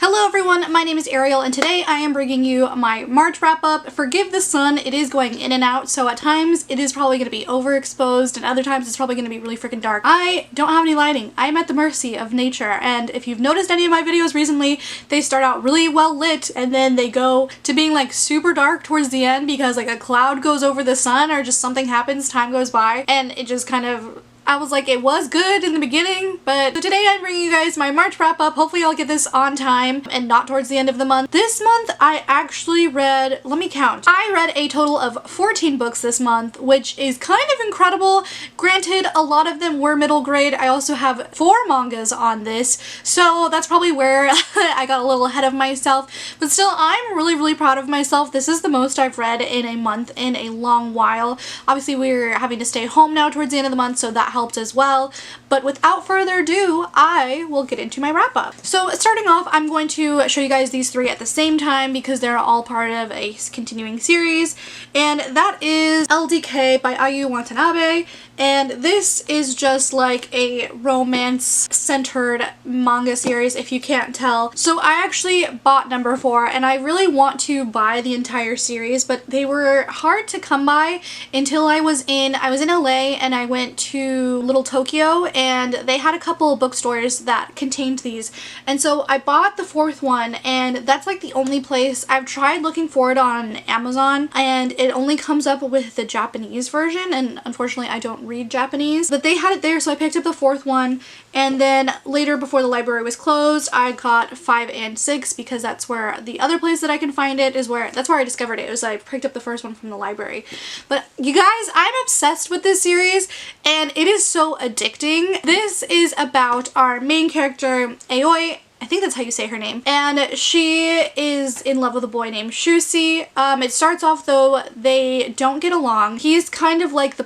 Hello everyone, my name is Ariel and today I am bringing you my March wrap up. Forgive the sun, it is going in and out, so at times it is probably going to be overexposed and other times it's probably going to be really freaking dark. I don't have any lighting. I am at the mercy of nature, and if you've noticed any of my videos recently, they start out really well lit and then they go to being like super dark towards the end because like a cloud goes over the sun or just something happens, time goes by, and it just kind of, I was like, it was good in the beginning, but so today I'm bringing you guys my March wrap up. Hopefully I'll get this on time and not towards the end of the month. This month I actually read, let me count, I read a total of 14 books this month, which is kind of incredible. Granted, a lot of them were middle grade. I also have 4 mangas on this, so that's probably where I got a little ahead of myself, but still I'm really proud of myself. This is the most I've read in a month in a long while. Obviously we're having to stay home now towards the end of the month, so that helped as well. But without further ado, I will get into my wrap up. So starting off, I'm going to show you guys these 3 at the same time because they're all part of a continuing series, and that is LDK by Ayu Watanabe. And this is just like a romance-centered manga series, if you can't tell. So I actually bought number 4, and I really want to buy the entire series, but they were hard to come by until I was in LA and I went to Little Tokyo, and they had a couple of bookstores that contained these. And so I bought the 4th one, and that's like the only place. I've tried looking for it on Amazon, and it only comes up with the Japanese version, and unfortunately I don't read Japanese, but they had it there, so I picked up the 4th one. And then later, before the library was closed, I got 5 and 6 because that's where the other place that I can find it is that's where I discovered it. I picked up the first one from the library. But you guys, I'm obsessed with this series and it is so addicting. This is about our main character, Aoi. I think that's how you say her name. And she is in love with a boy named Shusi. It starts off though, they don't get along. He's kind of like the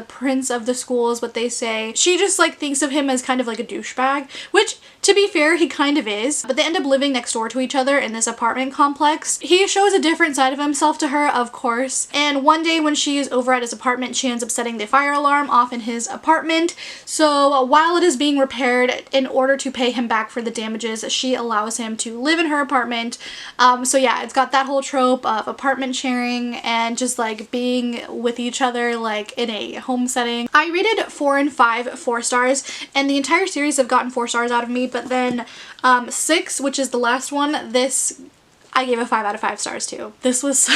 prince of the school is what they say. She just like thinks of him as kind of like a douchebag, which to be fair, he kind of is. But they end up living next door to each other in this apartment complex. He shows a different side of himself to her, of course. And one day when she is over at his apartment, she ends up setting the fire alarm off in his apartment. So while it is being repaired, in order to pay him back for the damages, she allows him to live in her apartment. So yeah, it's got that whole trope of apartment sharing and just like being with each other like in a home setting. I rated 4 and 5 4 stars, and the entire series have gotten 4 stars out of me, but then 6, which is the last one, this I gave a 5 out of 5 stars too. This was so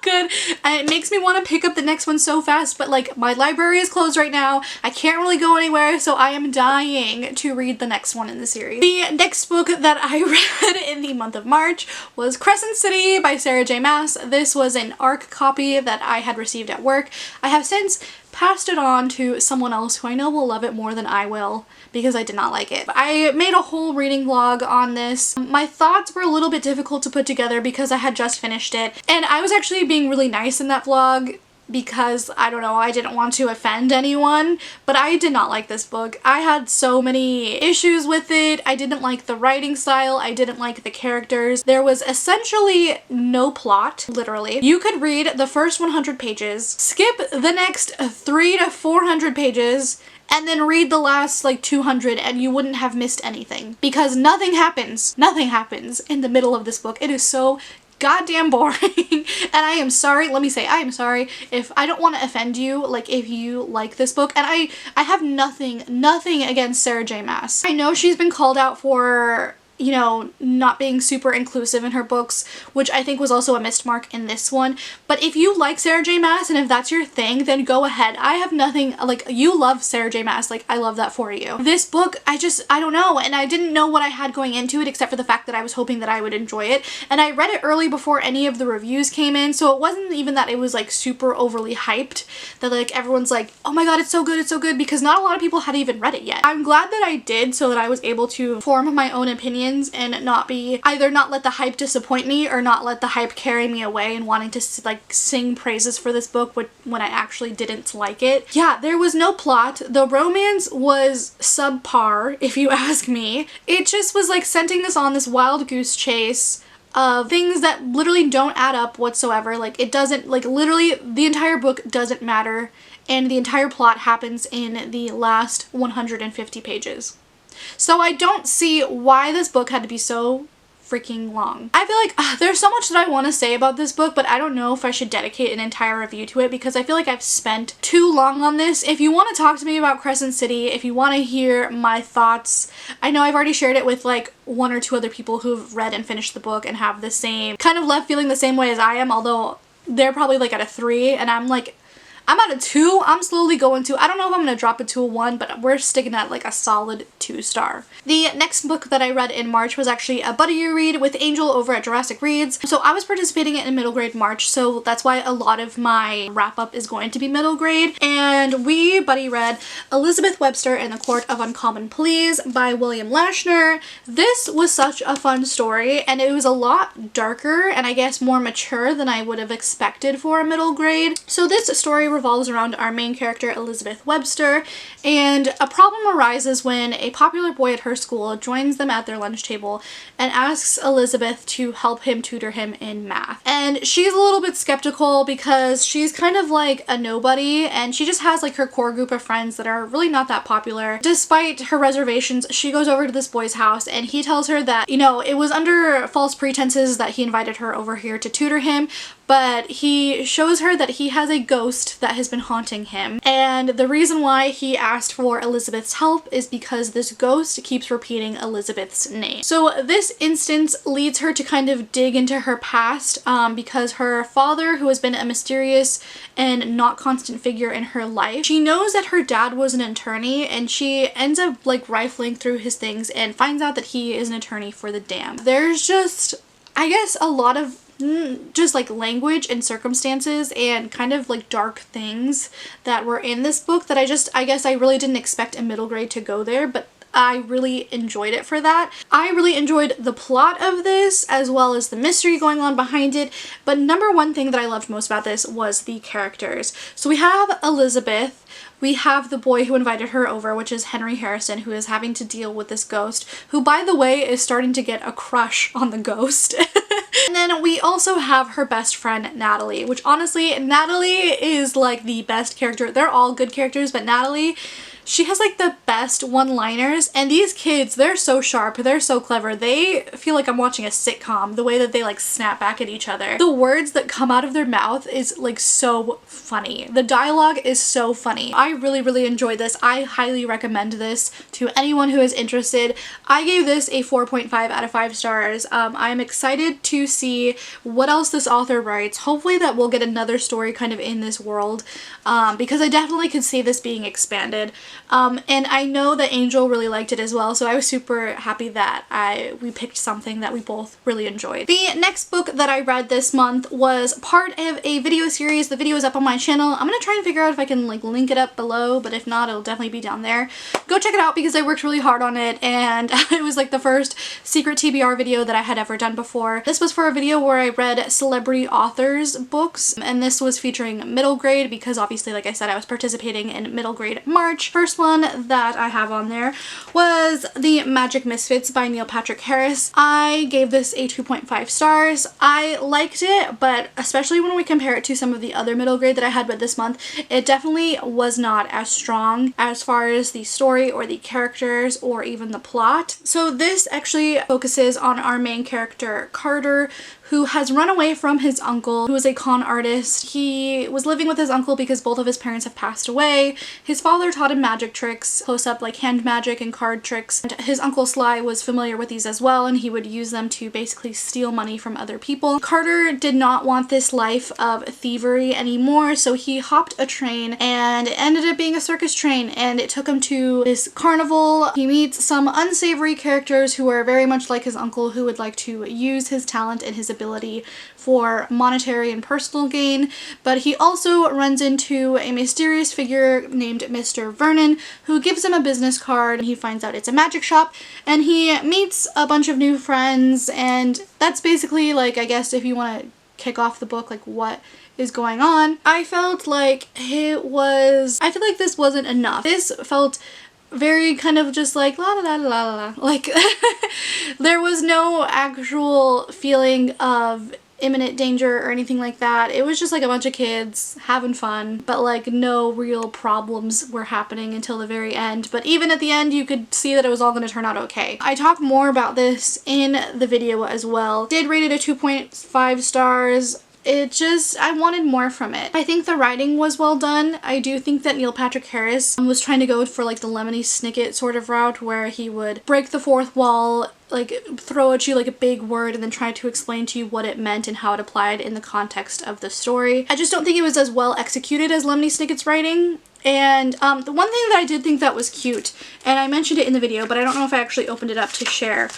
good, and it makes me want to pick up the next one so fast, but like my library is closed right now. I can't really go anywhere, so I am dying to read the next one in the series. The next book that I read in the month of March was Crescent City by Sarah J Maas. This was an ARC copy that I had received at work. I have since passed it on to someone else who I know will love it more than I will because I did not like it. I made a whole reading vlog on this. My thoughts were a little bit difficult to put together because I had just finished it, and I was actually being really nice in that vlog because, I don't know, I didn't want to offend anyone, but I did not like this book. I had so many issues with it. I didn't like the writing style. I didn't like the characters. There was essentially no plot, literally. You could read the first 100 pages, skip the next 300 to 400 pages, and then read the last like 200 and you wouldn't have missed anything because nothing happens. Nothing happens in the middle of this book. It is so goddamn boring. And I am sorry, let me say, I am sorry if I don't want to offend you, like if you like this book. And I have nothing against Sarah J Maas. I know she's been called out for, you know, not being super inclusive in her books, which I think was also a missed mark in this one. But if you like Sarah J Maas and if that's your thing, then go ahead. I have nothing, like, you love Sarah J Maas, like, I love that for you. This book, I don't know, and I didn't know what I had going into it except for the fact that I was hoping that I would enjoy it. And I read it early before any of the reviews came in, so it wasn't even that it was like super overly hyped, that like everyone's like, oh my god, it's so good, because not a lot of people had even read it yet. I'm glad that I did so that I was able to form my own opinion and not let the hype disappoint me or not let the hype carry me away and wanting to like sing praises for this book when I actually didn't like it. Yeah, there was no plot. The romance was subpar, if you ask me. It just was like sending us on this wild goose chase of things that literally don't add up whatsoever. Like it doesn't, like literally the entire book doesn't matter, and the entire plot happens in the last 150 pages. So I don't see why this book had to be so freaking long. I feel like there's so much that I want to say about this book, but I don't know if I should dedicate an entire review to it because I feel like I've spent too long on this. If you want to talk to me about Crescent City, if you want to hear my thoughts, I know I've already shared it with like one or two other people who've read and finished the book and have the same kind of left feeling the same way as I am, although they're probably like at a 3 and I'm at a 2. I'm slowly going to, I don't know if I'm going to drop it to a 1, but we're sticking at like a solid 2-star. The next book that I read in March was actually a buddy you read with Angel over at Jurassic Reads. So I was participating in middle grade March, so that's why a lot of my wrap up is going to be middle grade. And we buddy read Elizabeth Webster and the Court of Uncommon Pleas by William Lashner. This was such a fun story, and it was a lot darker and I guess more mature than I would have expected for a middle grade. So this story revolves around our main character Elizabeth Webster, and a problem arises when a popular boy at her school joins them at their lunch table and asks Elizabeth to help him tutor him in math. And she's a little bit skeptical because she's kind of like a nobody and she just has like her core group of friends that are really not that popular. Despite her reservations, she goes over to this boy's house and he tells her that, you know, it was under false pretenses that he invited her over here to tutor him, but he shows her that he has a ghost that has been haunting him. And the reason why he asked for Elizabeth's help is because this ghost keeps repeating Elizabeth's name. So this instance leads her to kind of dig into her past because her father, who has been a mysterious and not constant figure in her life, she knows that her dad was an attorney and she ends up like rifling through his things and finds out that he is an attorney for the damned. There's just, I guess, a lot of just like language and circumstances and kind of like dark things that were in this book that I guess I really didn't expect a middle grade to go there, but I really enjoyed it for that. I really enjoyed the plot of this as well as the mystery going on behind it, but number one thing that I loved most about this was the characters. So we have Elizabeth, we have the boy who invited her over, which is Henry Harrison, who is having to deal with this ghost, who by the way is starting to get a crush on the ghost. And then we also have her best friend Natalie, which honestly, Natalie is like the best character. They're all good characters, but Natalie, she has like the best one-liners, and these kids, they're so sharp, they're so clever. They feel like I'm watching a sitcom, the way that they like snap back at each other. The words that come out of their mouth is like so funny. The dialogue is so funny. I really enjoyed this. I highly recommend this to anyone who is interested. I gave this a 4.5 out of 5 stars. I'm excited to see what else this author writes. Hopefully that we'll get another story kind of in this world because I definitely could see this being expanded. And I know that Angel really liked it as well, so I was super happy that we picked something that we both really enjoyed. The next book that I read this month was part of a video series. The video is up on my channel. I'm gonna try and figure out if I can like link it up below, but if not, it'll definitely be down there. Go check it out because I worked really hard on it, and it was like the first secret TBR video that I had ever done before. This was for a video where I read celebrity authors books, and this was featuring middle grade because obviously, like I said, I was participating in middle grade March. First one that I have on there was The Magic Misfits by Neil Patrick Harris. I gave this a 2.5 stars. I liked it, but especially when we compare it to some of the other middle grade that I had read this month, it definitely was not as strong as far as the story or the characters or even the plot. So this actually focuses on our main character, Carter, who has run away from his uncle, who is a con artist. He was living with his uncle because both of his parents have passed away. His father taught him magic tricks, close-up like hand magic and card tricks. And his uncle Sly was familiar with these as well, and he would use them to basically steal money from other people. Carter did not want this life of thievery anymore, so he hopped a train, and it ended up being a circus train, and it took him to this carnival. He meets some unsavory characters who are very much like his uncle, who would like to use his talent and his ability for monetary and personal gain, but he also runs into a mysterious figure named Mr. Vernon, who gives him a business card, and he finds out it's a magic shop, and he meets a bunch of new friends, and that's basically, like, I guess if you want to kick off the book, like what is going on. I felt like I feel like this wasn't enough. This felt very kind of just like la la la la la, like there was no actual feeling of imminent danger or anything like that. It was just like a bunch of kids having fun, but like no real problems were happening until the very end. But even at the end, you could see that it was all going to turn out okay. I talk more about this in the video as well. Did rate it a 2.5 stars. I wanted more from it. I think the writing was well done. I do think that Neil Patrick Harris was trying to go for like the Lemony Snicket sort of route where he would break the fourth wall, like throw at you like a big word and then try to explain to you what it meant and how it applied in the context of the story. I just don't think it was as well executed as Lemony Snicket's writing. And the one thing that I did think that was cute, and I mentioned it in the video, but I don't know if I actually opened it up to share,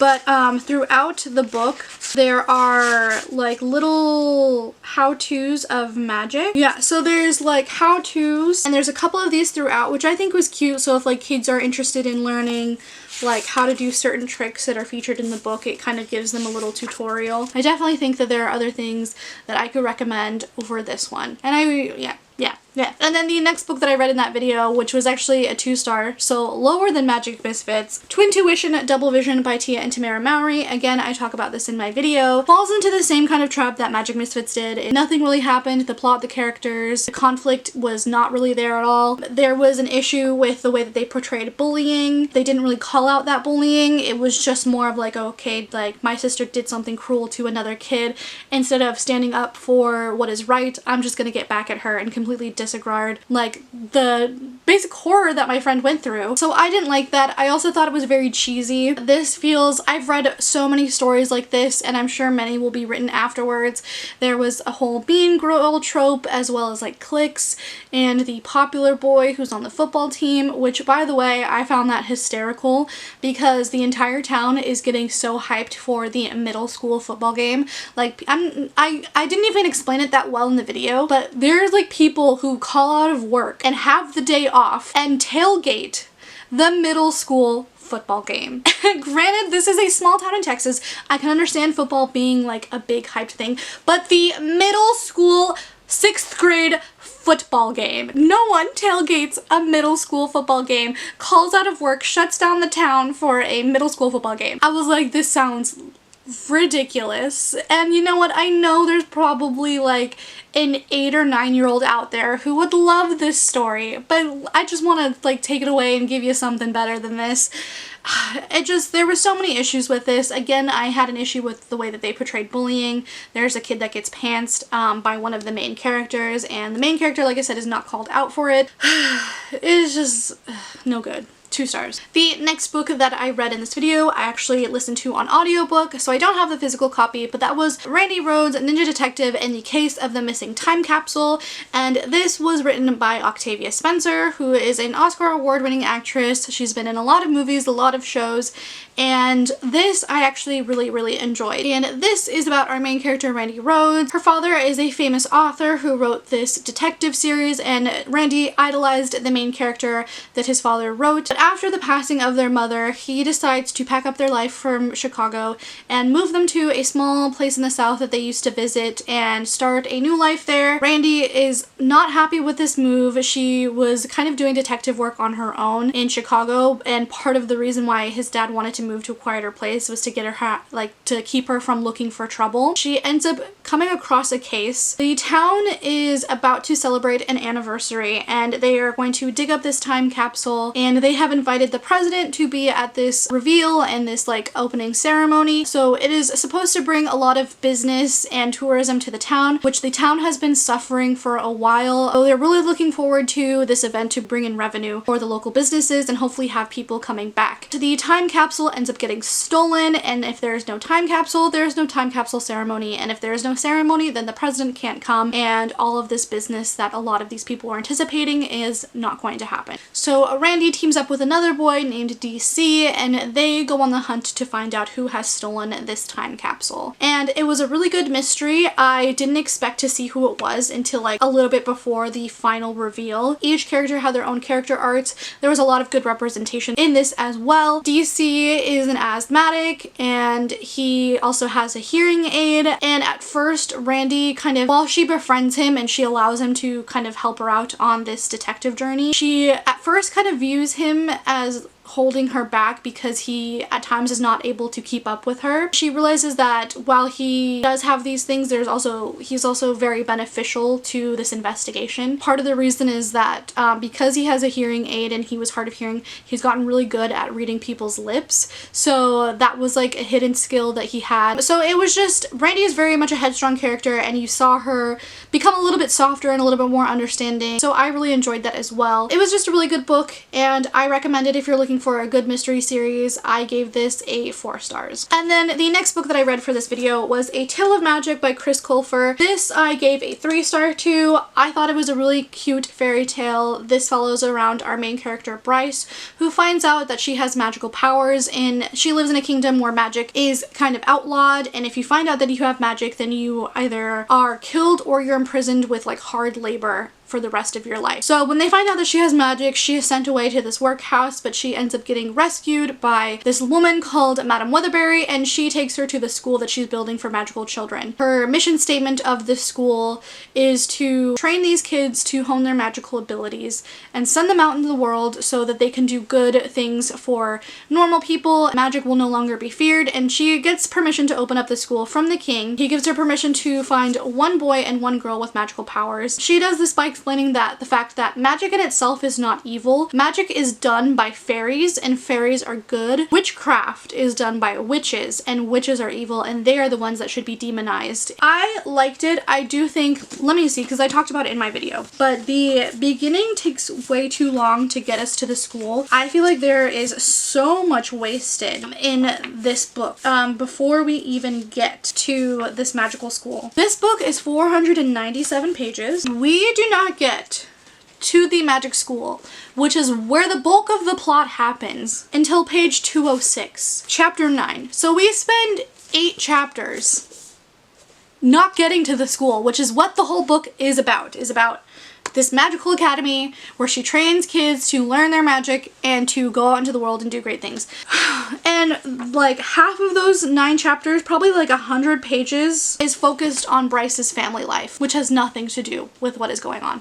but throughout the book, there are like little how-tos of magic. Yeah, so there's like how-tos, and there's a couple of these throughout, which I think was cute. So if like kids are interested in learning like how to do certain tricks that are featured in the book, it kind of gives them a little tutorial. I definitely think that there are other things that I could recommend over this one. And yeah. And then the next book that I read in that video, which was actually a 2-star, so lower than Magic Misfits, Twintuition Double Vision by Tia and Tamara Mowry. Again, I talk about this in my video. Falls into the same kind of trap that Magic Misfits did. Nothing really happened. The plot, the characters, the conflict was not really there at all. There was an issue with the way that they portrayed bullying. They didn't really call out that bullying. It was just more of like, okay, like my sister did something cruel to another kid. Instead of standing up for what is right, I'm just gonna get back at her and completely disregard like the basic horror that my friend went through. So I didn't like that. I also thought it was very cheesy. This feels, I've read so many stories like this, and I'm sure many will be written afterwards. There was a whole Bean Girl trope, as well as like cliques, and the popular boy who's on the football team, which by the way, I found that hysterical because the entire town is getting so hyped for the middle school football game. Like I didn't even explain it that well in the video, but there's like people who call out of work and have the day off and tailgate the middle school football game. Granted, this is a small town in Texas. I can understand football being like a big hyped thing, but the middle school 6th grade football game. No one tailgates a middle school football game, calls out of work, shuts down the town for a middle school football game. I was like, this sounds ridiculous. And you know what? I know there's probably like an 8 or 9-year-old out there who would love this story, but I just want to like take it away and give you something better than this. There were so many issues with this. Again, I had an issue with the way that they portrayed bullying. There's a kid that gets pantsed by one of the main characters, and the main character, like I said, is not called out for it. It's just no good. 2 stars. The next book that I read in this video, I actually listened to on audiobook, so I don't have the physical copy, but that was Randy Rhoads, Ninja Detective in the Case of the Missing Time Capsule, and this was written by Octavia Spencer, who is an Oscar award-winning actress. She's been in a lot of movies, a lot of shows, and this I actually really enjoyed. And this is about our main character, Randy Rhoads. Her father is a famous author who wrote this detective series, and Randy idolized the main character that his father wrote. But after the passing of their mother, he decides to pack up their life from Chicago and move them to a small place in the South that they used to visit and start a new life there. Randy is not happy with this move. She was kind of doing detective work on her own in Chicago, and part of the reason why his dad wanted to move to a quieter place was to get her to keep her from looking for trouble. She ends up coming across a case. The town is about to celebrate an anniversary, and they are going to dig up this time capsule, and they have invited the president to be at this reveal and this like opening ceremony. So it is supposed to bring a lot of business and tourism to the town, which the town has been suffering for a while. So they're really looking forward to this event to bring in revenue for the local businesses and hopefully have people coming back. The time capsule ends up getting stolen, and if there's no time capsule, there's no time capsule ceremony, and if there's no ceremony, then the president can't come, and all of this business that a lot of these people are anticipating is not going to happen. So Randy teams up with another boy named DC, and they go on the hunt to find out who has stolen this time capsule. And it was a really good mystery. I didn't expect to see who it was until like a little bit before the final reveal. Each character had their own character arcs. There was a lot of good representation in this as well. DC is an asthmatic, and he also has a hearing aid, and at first Randy kind of, while she befriends him and she allows him to kind of help her out on this detective journey, she at first kind of views him as holding her back because he at times is not able to keep up with her. She realizes that while he does have these things, he's also very beneficial to this investigation. Part of the reason is that because he has a hearing aid and he was hard of hearing, he's gotten really good at reading people's lips. So that was like a hidden skill that he had. So it was just, Brandy is very much a headstrong character, and you saw her become a little bit softer and a little bit more understanding. So I really enjoyed that as well. It was just a really good book, and I recommend it if you're looking for a good mystery series. I gave this a 4 stars. And then the next book that I read for this video was A Tale of Magic by Chris Colfer. This I gave a 3 star to. I thought it was a really cute fairy tale. This follows around our main character Bryce, who finds out that she has magical powers, and she lives in a kingdom where magic is kind of outlawed, and if you find out that you have magic, then you either are killed or you're imprisoned with like hard labor for the rest of your life. So when they find out that she has magic, she is sent away to this workhouse, but she ends up getting rescued by this woman called Madame Weatherberry, and she takes her to the school that she's building for magical children. Her mission statement of this school is to train these kids to hone their magical abilities and send them out into the world so that they can do good things for normal people. Magic will no longer be feared, and she gets permission to open up the school from the king. He gives her permission to find one boy and one girl with magical powers. She does this by explaining that the fact that magic in itself is not evil. Magic is done by fairies, and fairies are good. Witchcraft is done by witches, and witches are evil, and they are the ones that should be demonized. I liked it. I do think, let me see, because I talked about it in my video, but the beginning takes way too long to get us to the school. I feel like there is so much wasted in this book before we even get to this magical school. This book is 497 pages. We do not get to the magic school, which is where the bulk of the plot happens, until page 206, chapter 9. So we spend 8 chapters not getting to the school, which is what the whole book is about this magical academy where she trains kids to learn their magic and to go out into the world and do great things. And like half of those 9 chapters, probably like 100 pages, is focused on Bryce's family life, which has nothing to do with what is going on.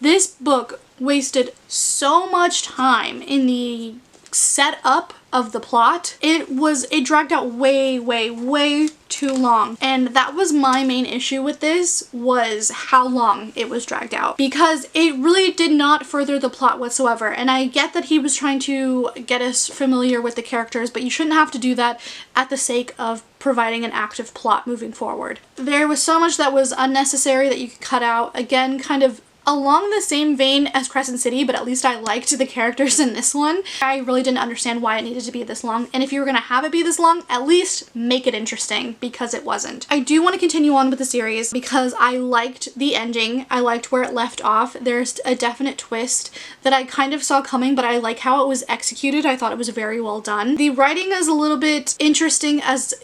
This book wasted so much time in the setup of the plot. It dragged out way too long, and that was my main issue with this, was how long it was dragged out, because it really did not further the plot whatsoever. And I get that he was trying to get us familiar with the characters, but you shouldn't have to do that at the sake of providing an active plot moving forward. There was so much that was unnecessary that you could cut out. Again, kind of along the same vein as Crescent City, but at least I liked the characters in this one. I really didn't understand why it needed to be this long, and if you were gonna have it be this long, at least make it interesting, because it wasn't. I do want to continue on with the series because I liked the ending. I liked where it left off. There's a definite twist that I kind of saw coming, but I like how it was executed. I thought it was very well done. The writing is a little bit interesting as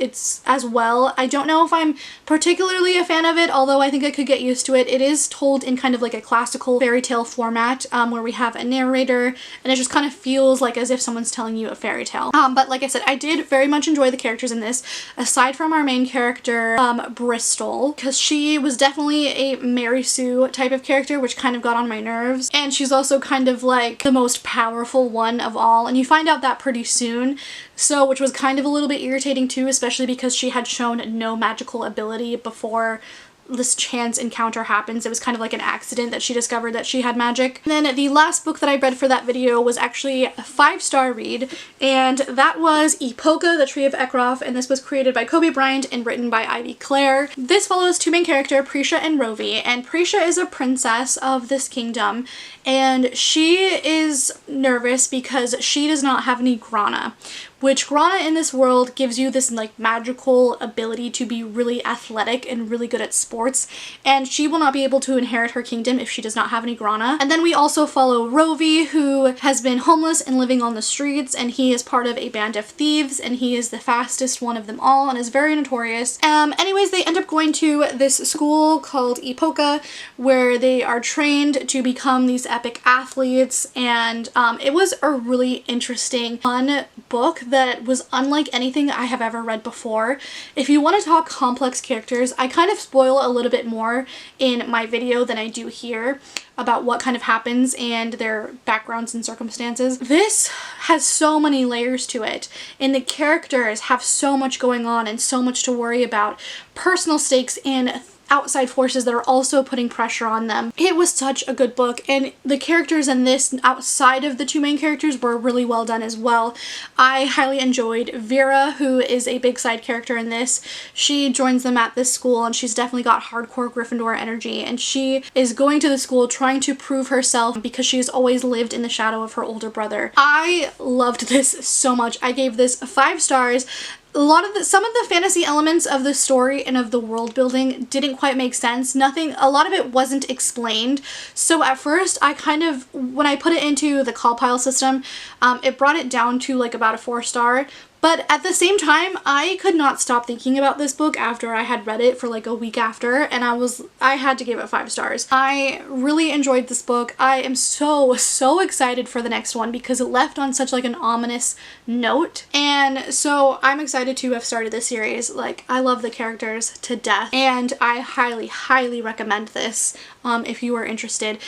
well. I don't know if I'm particularly a fan of it, although I think I could get used to it. It is told in kind of like a classical fairy tale format, where we have a narrator, and it just kind of feels like as if someone's telling you a fairy tale. But like I said, I did very much enjoy the characters in this, aside from our main character, Bristol, because she was definitely a Mary Sue type of character, which kind of got on my nerves. And she's also kind of like the most powerful one of all, and you find out that pretty soon. So, which was kind of a little bit irritating too, especially because she had shown no magical ability before this chance encounter happens. It was kind of like an accident that she discovered that she had magic. And then the last book that I read for that video was actually a 5-star read, and that was Epoka, the Tree of Ekroth, and this was created by Kobe Bryant and written by Ivy Clare. This follows 2 main characters, Prisha and Rovi, and Prisha is a princess of this kingdom, and she is nervous because she does not have any Grana, which Grana in this world gives you this like magical ability to be really athletic and really good at sports, and she will not be able to inherit her kingdom if she does not have any Grana. And then we also follow Rovi, who has been homeless and living on the streets, and he is part of a band of thieves, and he is the fastest one of them all and is very notorious. Anyways, they end up going to this school called Epoka, where they are trained to become these epic athletes, and it was a really interesting, fun book that was unlike anything I have ever read before. If you want to talk complex characters, I kind of spoil a little bit more in my video than I do here about what kind of happens and their backgrounds and circumstances. This has so many layers to it, and the characters have so much going on and so much to worry about. Personal stakes and outside forces that are also putting pressure on them. It was such a good book, and the characters in this outside of the two main characters were really well done as well. I highly enjoyed Vera, who is a big side character in this. She joins them at this school, and she's definitely got hardcore Gryffindor energy, and she is going to the school trying to prove herself because she's always lived in the shadow of her older brother. I loved this so much. I gave this 5 stars. Some of the fantasy elements of the story and of the world building didn't quite make sense. A lot of it wasn't explained. So at first I kind of, when I put it into the call pile system, it brought it down to like about a 4 star. But at the same time, I could not stop thinking about this book after I had read it for like a week after, and I had to give it 5 stars. I really enjoyed this book. I am so excited for the next one because it left on such like an ominous note. And so I'm excited to have started this series. Like, I love the characters to death, and I highly recommend this if you are interested.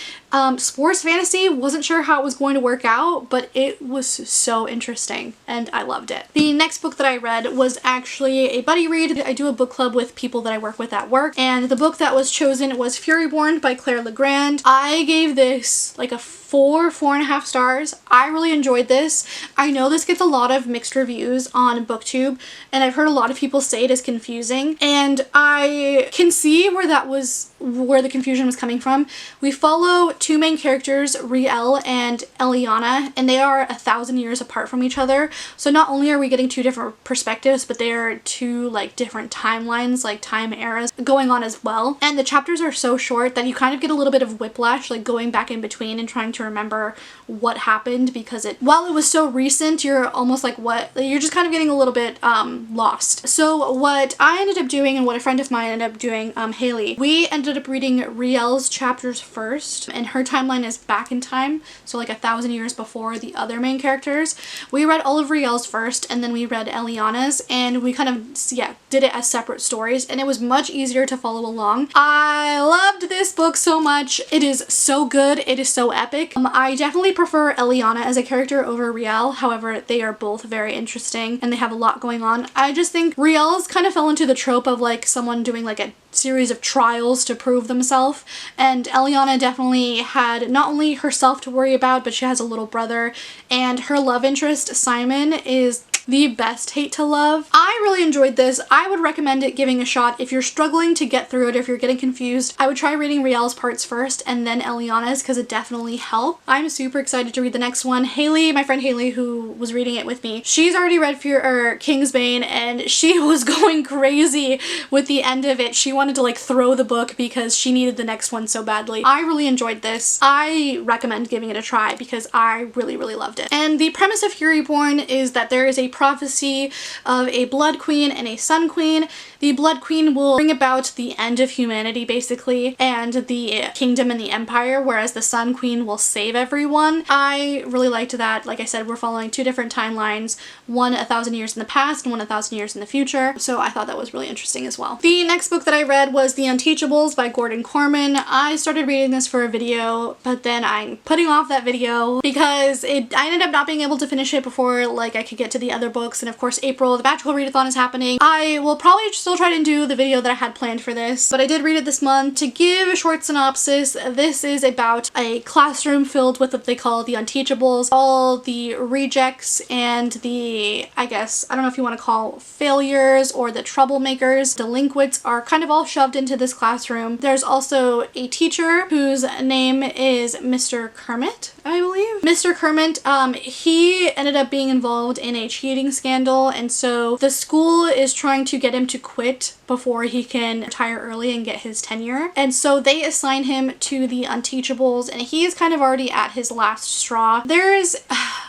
Sports fantasy, wasn't sure how it was going to work out, but it was so interesting and I loved it. The next book that I read was actually a buddy read. I do a book club with people that I work with at work, and the book that was chosen was Furyborn by Claire Legrand. I gave this like a 4.5 stars. I really enjoyed this. I know this gets a lot of mixed reviews on BookTube, and I've heard a lot of people say it is confusing, and I can see where the confusion was coming from. We follow two main characters, Riel and Eliana, and they are 1,000 years apart from each other. So not only are we getting 2 different perspectives, but they are 2 like different timelines, like time eras going on as well. And the chapters are so short that you kind of get a little bit of whiplash, like going back in between and trying to remember what happened, because while it was so recent, you're almost like you're just kind of getting a little bit lost. So what I ended up doing, and what a friend of mine ended up doing, Haley, we ended up reading Riel's chapters first, and her timeline is back in time, so like 1,000 years before the other main characters. We read all of Riel's first, and then we read Eliana's, and we kind of did it as separate stories, and it was much easier to follow along. I loved this book so much. It is so good. It is so epic. I definitely prefer Eliana as a character over Riel. However, they are both very interesting and they have a lot going on. I just think Riel's kind of fell into the trope of like someone doing like a series of trials to prove themselves, and Eliana definitely had not only herself to worry about, but she has a little brother, and her love interest, Simon, is the best hate to love. I really enjoyed this. I would recommend it giving a shot if you're struggling to get through it, if you're getting confused. I would try reading Riel's parts first and then Eliana's, because it definitely helped. I'm super excited to read the next one. Haley, my friend Haley, who was reading it with me, she's already read Kingsbane, and she was going crazy with the end of it. She wanted to like throw the book because she needed the next one so badly. I really enjoyed this. I recommend giving it a try because I really loved it. And the premise of Furyborn is that there is a prophecy of a Blood Queen and a Sun Queen. The Blood Queen will bring about the end of humanity basically, and the kingdom and the empire, whereas the Sun Queen will save everyone. I really liked that. Like I said, we're following 2 different timelines, one 1,000 years in the past and one 1,000 years in the future, so I thought that was really interesting as well. The next book that I read was The Unteachables by Gordon Corman. I started reading this for a video, but then I'm putting off that video because I ended up not being able to finish it before like I could get to the other books, and of course April, the Magical Readathon is happening. I will probably still try to do the video that I had planned for this, but I did read it this month. To give a short synopsis, this is about a classroom filled with what they call the Unteachables, all the rejects and the, I don't know if you want to call failures or the troublemakers, delinquents are kind of all shoved into this classroom. There's also a teacher whose name is Mr. Kermit, I believe. Mr. Kermit, he ended up being involved in a cheating scandal, and so the school is trying to get him to quit before he can retire early and get his tenure. And so they assign him to the Unteachables, and he is kind of already at his last straw. There's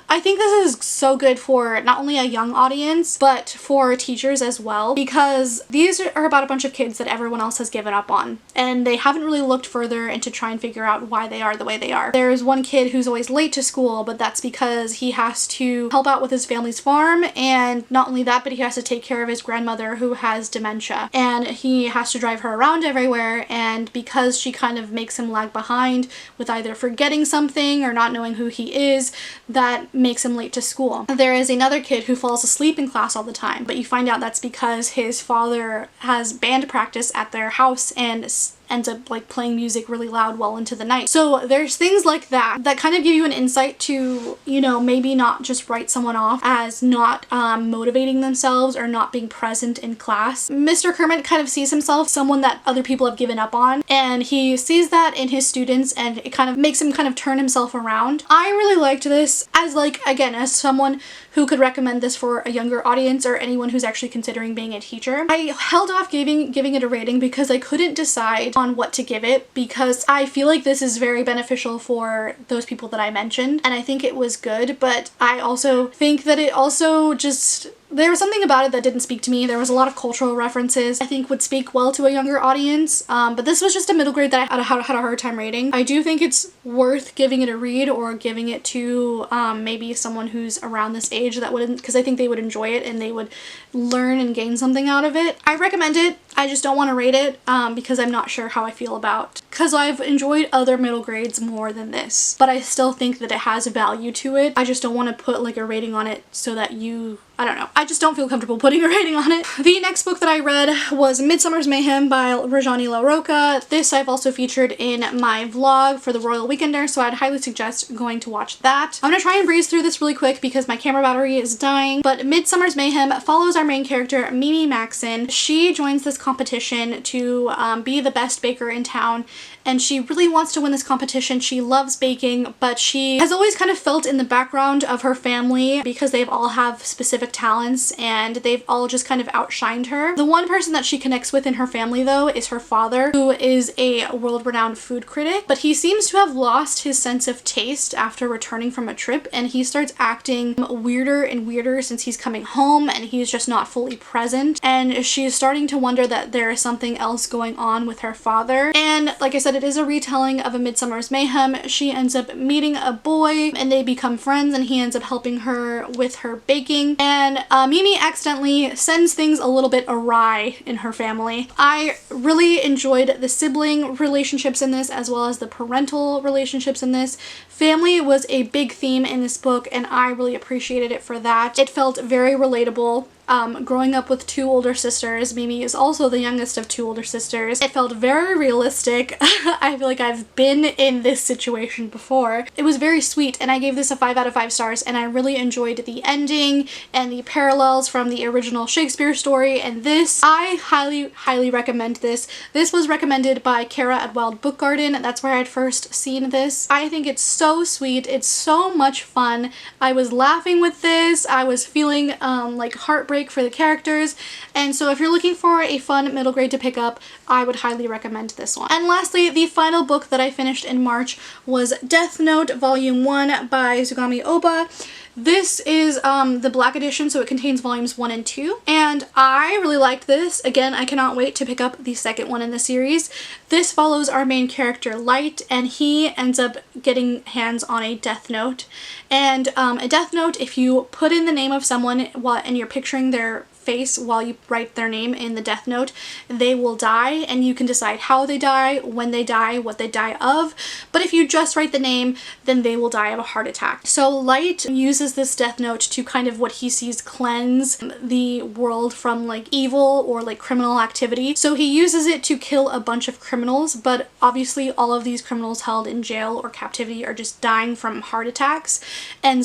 I think this is so good for not only a young audience, but for teachers as well, because these are about a bunch of kids that everyone else has given up on, and they haven't really looked further and to try and figure out why they are the way they are. There's one kid who's always late to school, but that's because he has to help out with his family's farm, and not only that, but he has to take care of his grandmother who has dementia, and he has to drive her around everywhere, and because she kind of makes him lag behind with either forgetting something or not knowing who he is, that makes him late to school. There is another kid who falls asleep in class all the time, but you find out that's because his father has band practice at their house and ends up like playing music really loud well into the night. So there's things like that that kind of give you an insight to, you know, maybe not just write someone off as not motivating themselves or not being present in class. Mr. Kermit kind of sees himself someone that other people have given up on, and he sees that in his students, and it kind of makes him kind of turn himself around. I really liked this as, like, again, as someone who could recommend this for a younger audience or anyone who's actually considering being a teacher. I held off giving it a rating because I couldn't decide on what to give it, because I feel like this is very beneficial for those people that I mentioned, and I think it was good, but I also think that it also just, there was something about it that didn't speak to me. There was a lot of cultural references I think would speak well to a younger audience, but this was just a middle grade that I had a hard time rating. I do think it's worth giving it a read or giving it to maybe someone who's around this age that wouldn't, because I think they would enjoy it and they would learn and gain something out of it. I recommend it. I just don't want to rate it because I'm not sure how I feel about, because I've enjoyed other middle grades more than this, but I still think that it has value to it. I just don't want to put like a rating on it so that I don't know. I just don't feel comfortable putting a rating on it. The next book that I read was Midsummer's Mayhem by Rajani LaRocca. This I've also featured in my vlog for the Royal Weekender, so I'd highly suggest going to watch that. I'm gonna try and breeze through this really quick because my camera battery is dying, but Midsummer's Mayhem follows our main character, Mimi Maxon. She joins this competition to be the best baker in town, and she really wants to win this competition. She loves baking, but she has always kind of felt in the background of her family because they've all have specific talents and they've all just kind of outshined her. The one person that she connects with in her family, though, is her father, who is a world-renowned food critic, but he seems to have lost his sense of taste after returning from a trip, and he starts acting weirder and weirder since he's coming home, and he's just not fully present, and she's starting to wonder that there is something else going on with her father. And like I said, it is a retelling of A Midsummer's Mayhem. She ends up meeting a boy and they become friends, and he ends up helping her with her baking, and Mimi accidentally sends things a little bit awry in her family. I really enjoyed the sibling relationships in this as well as the parental relationships in this. Family was a big theme in this book, and I really appreciated it for that. It felt very relatable. Growing up with two older sisters, Mimi is also the youngest of two older sisters. It felt very realistic. I feel like I've been in this situation before. It was very sweet, and I gave this a 5 out of 5 stars, and I really enjoyed the ending and the parallels from the original Shakespeare story and this. I highly recommend this. This was recommended by Kara at Wild Book Garden. That's where I'd first seen this. I think it's so sweet. It's so much fun. I was laughing with this. I was feeling like heartbreak for the characters, and so if you're looking for a fun middle grade to pick up, I would highly recommend this one. And lastly, the final book that I finished in March was Death Note Volume 1 by Tsugami Oba. This is the black edition, so it contains volumes 1 and 2, and I really liked this. Again, I cannot wait to pick up the second one in the series. This follows our main character, Light, and he ends up getting hands on a death note. And a death note, if you put in the name of someone and you're picturing their face while you write their name in the death note, they will die, and you can decide how they die, when they die, what they die of. But if you just write the name, then they will die of a heart attack. So Light uses this death note to kind of, what he sees, cleanse the world from like evil or like criminal activity. So he uses it to kill a bunch of criminals, but obviously all of these criminals held in jail or captivity are just dying from heart attacks, and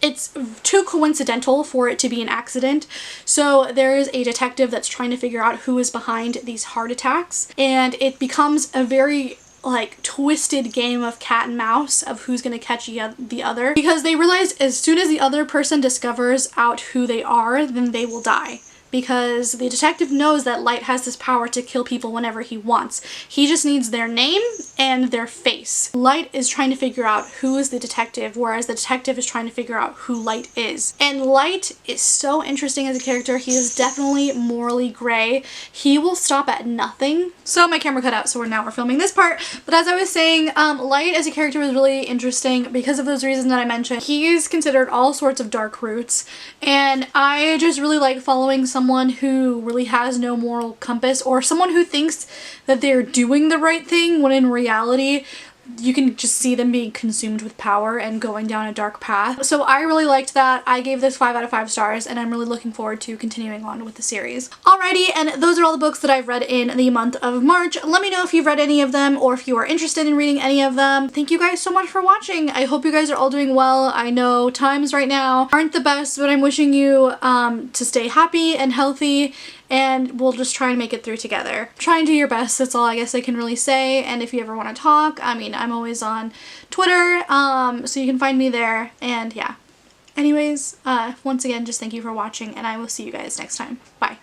it's too coincidental for it to be an accident. So there is a detective that's trying to figure out who is behind these heart attacks, and it becomes a very like twisted game of cat and mouse of who's gonna catch the other, because they realize as soon as the other person discovers out who they are, then they will die. because the detective knows that Light has this power to kill people whenever he wants. He just needs their name and their face. Light is trying to figure out who is the detective, whereas the detective is trying to figure out who Light is. And Light is so interesting as a character. He is definitely morally gray. He will stop at nothing. So my camera cut out, so now we're filming this part. But as I was saying, Light as a character was really interesting because of those reasons that I mentioned. He's considered all sorts of dark roots, and I just really like following someone who really has no moral compass, or someone who thinks that they're doing the right thing when in reality you can just see them being consumed with power and going down a dark path. So I really liked that. I gave this 5 out of 5 stars, and I'm really looking forward to continuing on with the series. Alrighty, and those are all the books that I've read in the month of March. Let me know if you've read any of them or if you are interested in reading any of them. Thank you guys so much for watching. I hope you guys are all doing well. I know times right now aren't the best, but I'm wishing you to stay happy and healthy, and we'll just try and make it through together. Try and do your best, that's all I guess I can really say. And if you ever want to talk, I mean, I'm always on Twitter, so you can find me there, and yeah. Anyways, once again, just thank you for watching, and I will see you guys next time. Bye.